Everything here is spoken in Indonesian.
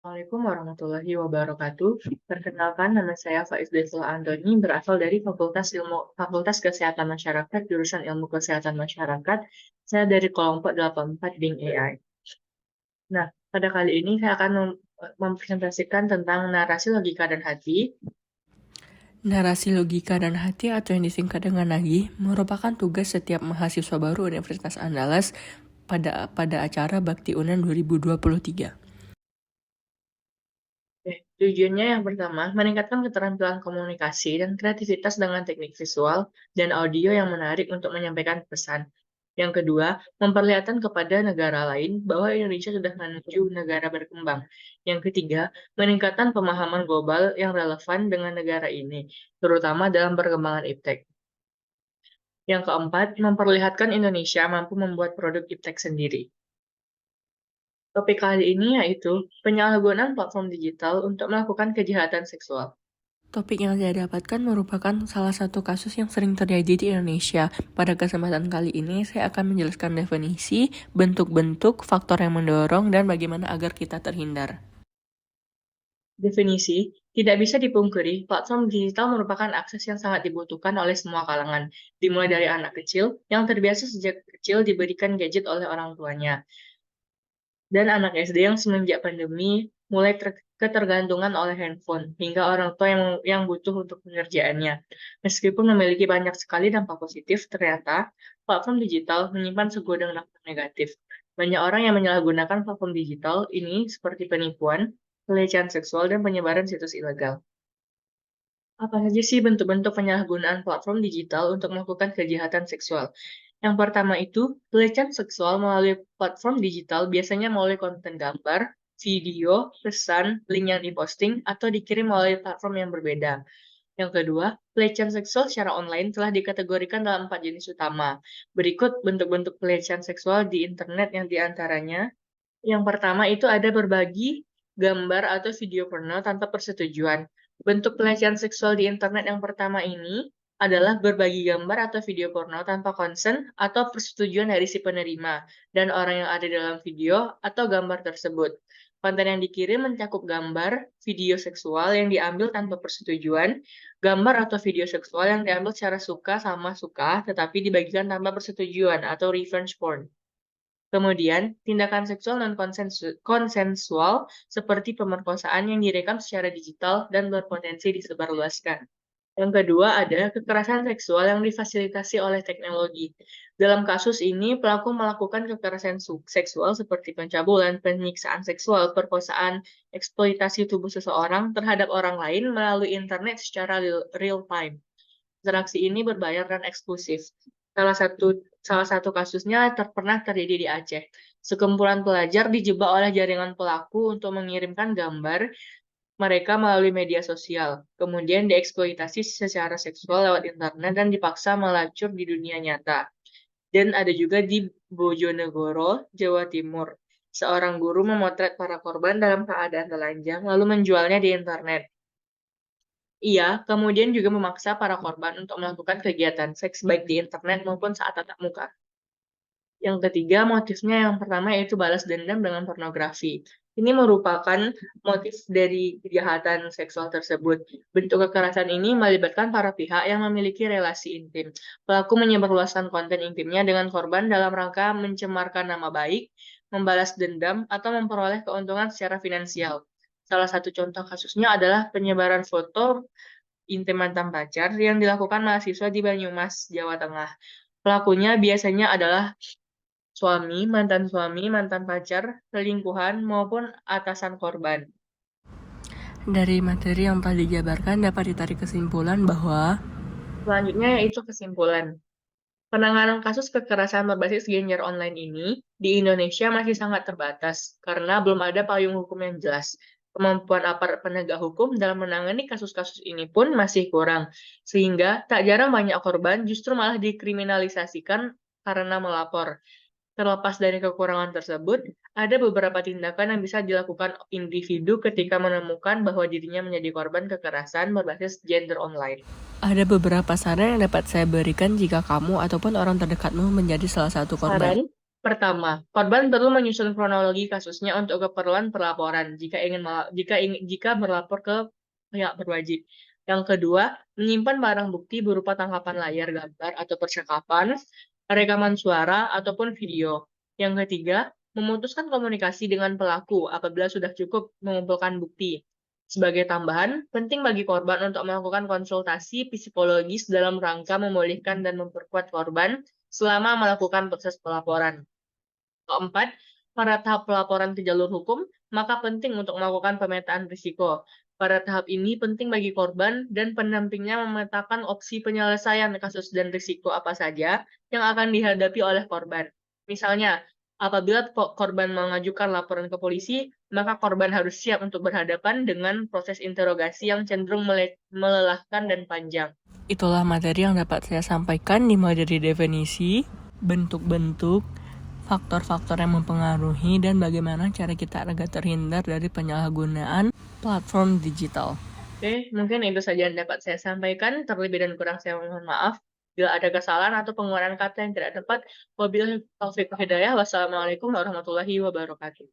Assalamualaikum warahmatullahi wabarakatuh. Perkenalkan, nama saya Faiz Desla Antoni, berasal dari Fakultas Kesehatan Masyarakat, jurusan Ilmu Kesehatan Masyarakat. Saya dari kelompok 84 BIM AI. Nah, pada kali ini saya akan mempresentasikan tentang narasi logika dan hati. Narasi logika dan hati atau yang disingkat dengan NAGI merupakan tugas setiap mahasiswa baru Universitas Andalas pada acara Bakti Unan 2023. Tujuannya yang pertama, meningkatkan keterampilan komunikasi dan kreativitas dengan teknik visual dan audio yang menarik untuk menyampaikan pesan. Yang kedua, memperlihatkan kepada negara lain bahwa Indonesia sudah menuju negara berkembang. Yang ketiga, meningkatkan pemahaman global yang relevan dengan negara ini, terutama dalam perkembangan iptek. Yang keempat, memperlihatkan Indonesia mampu membuat produk iptek sendiri. Topik kali ini yaitu penyalahgunaan platform digital untuk melakukan kejahatan seksual. Topik yang saya dapatkan merupakan salah satu kasus yang sering terjadi di Indonesia. Pada kesempatan kali ini, saya akan menjelaskan definisi, bentuk-bentuk, faktor yang mendorong, dan bagaimana agar kita terhindar. Definisi, tidak bisa dipungkiri, platform digital merupakan akses yang sangat dibutuhkan oleh semua kalangan, dimulai dari anak kecil yang terbiasa sejak kecil diberikan gadget oleh orang tuanya, dan anak SD yang semenjak pandemi mulai ketergantungan oleh handphone, hingga orang tua yang butuh untuk pekerjaannya. Meskipun memiliki banyak sekali dampak positif, ternyata platform digital menyimpan segudang dampak negatif. Banyak orang yang menyalahgunakan platform digital ini seperti penipuan, pelecehan seksual, dan penyebaran situs ilegal. Apa saja sih bentuk-bentuk penyalahgunaan platform digital untuk melakukan kejahatan seksual? Yang pertama itu, pelecehan seksual melalui platform digital biasanya melalui konten gambar, video, pesan, link yang diposting, atau dikirim melalui platform yang berbeda. Yang kedua, pelecehan seksual secara online telah dikategorikan dalam 4 jenis utama. Berikut bentuk-bentuk pelecehan seksual di internet yang diantaranya. Yang pertama itu ada berbagi gambar atau video porno tanpa persetujuan. Bentuk pelecehan seksual di internet yang pertama ini adalah berbagi gambar atau video porno tanpa konsen atau persetujuan dari si penerima dan orang yang ada dalam video atau gambar tersebut. Konten yang dikirim mencakup gambar, video seksual yang diambil tanpa persetujuan, gambar atau video seksual yang diambil secara suka sama suka tetapi dibagikan tanpa persetujuan atau revenge porn. Kemudian, tindakan seksual non-konsensual seperti pemerkosaan yang direkam secara digital dan berpotensi disebarluaskan. Yang kedua ada kekerasan seksual yang difasilitasi oleh teknologi. Dalam kasus ini, pelaku melakukan kekerasan seksual seperti pencabulan, penyiksaan seksual, perkosaan, eksploitasi tubuh seseorang terhadap orang lain melalui internet secara real time. Interaksi ini berbayar dan eksklusif. Salah satu kasusnya pernah terjadi di Aceh. Sekumpulan pelajar dijebak oleh jaringan pelaku untuk mengirimkan gambar mereka melalui media sosial, kemudian dieksploitasi secara seksual lewat internet dan dipaksa melacur di dunia nyata. Dan ada juga di Bojonegoro, Jawa Timur. Seorang guru memotret para korban dalam keadaan telanjang lalu menjualnya di internet. Ia kemudian juga memaksa para korban untuk melakukan kegiatan seks baik di internet maupun saat tatap muka. Yang ketiga, motifnya yang pertama yaitu balas dendam dengan pornografi. Ini merupakan motif dari kejahatan seksual tersebut. Bentuk kekerasan ini melibatkan para pihak yang memiliki relasi intim. Pelaku menyebarluaskan konten intimnya dengan korban dalam rangka mencemarkan nama baik, membalas dendam, atau memperoleh keuntungan secara finansial. Salah satu contoh kasusnya adalah penyebaran foto intim mantan pacar yang dilakukan mahasiswa di Banyumas, Jawa Tengah. Pelakunya biasanya adalah suami, mantan pacar, selingkuhan, maupun atasan korban. Dari materi yang telah dijabarkan dapat ditarik kesimpulan bahwa Selanjutnya yaitu kesimpulan. Penanganan kasus kekerasan berbasis gender online ini di Indonesia masih sangat terbatas karena belum ada payung hukum yang jelas. Kemampuan aparat penegak hukum dalam menangani kasus-kasus ini pun masih kurang, sehingga tak jarang banyak korban justru malah dikriminalisasikan karena melapor. Terlepas dari kekurangan tersebut, ada beberapa tindakan yang bisa dilakukan individu ketika menemukan bahwa dirinya menjadi korban kekerasan berbasis gender online. ada beberapa saran yang dapat saya berikan jika kamu ataupun orang terdekatmu menjadi salah satu korban. Saran Pertama, korban perlu menyusun kronologi kasusnya untuk keperluan pelaporan jika berlapor ke pihak berwajib. Yang kedua, menyimpan barang bukti berupa tangkapan layar gambar atau percakapan, rekaman suara, ataupun video. Yang ketiga, memutuskan komunikasi dengan pelaku apabila sudah cukup mengumpulkan bukti. Sebagai tambahan, penting bagi korban untuk melakukan konsultasi psikologis dalam rangka memulihkan dan memperkuat korban selama melakukan proses pelaporan. Keempat, pada tahap pelaporan ke jalur hukum, maka penting untuk melakukan pemetaan risiko. Pada tahap ini penting bagi korban dan pendampingnya memetakan opsi penyelesaian kasus dan risiko apa saja yang akan dihadapi oleh korban. Misalnya, apabila korban mengajukan laporan ke polisi, maka korban harus siap untuk berhadapan dengan proses interogasi yang cenderung melelahkan dan panjang. Itulah materi yang dapat saya sampaikan dimulai dari definisi, bentuk-bentuk, faktor-faktor yang mempengaruhi, dan bagaimana cara kita agar terhindar dari penyalahgunaan platform digital. Oke, mungkin itu saja yang dapat saya sampaikan. Terlebih dan kurang saya mohon maaf. Bila ada kesalahan atau penggunaan kata yang tidak tepat, wabillahi taufiq wal hidayah. Wassalamualaikum warahmatullahi wabarakatuh.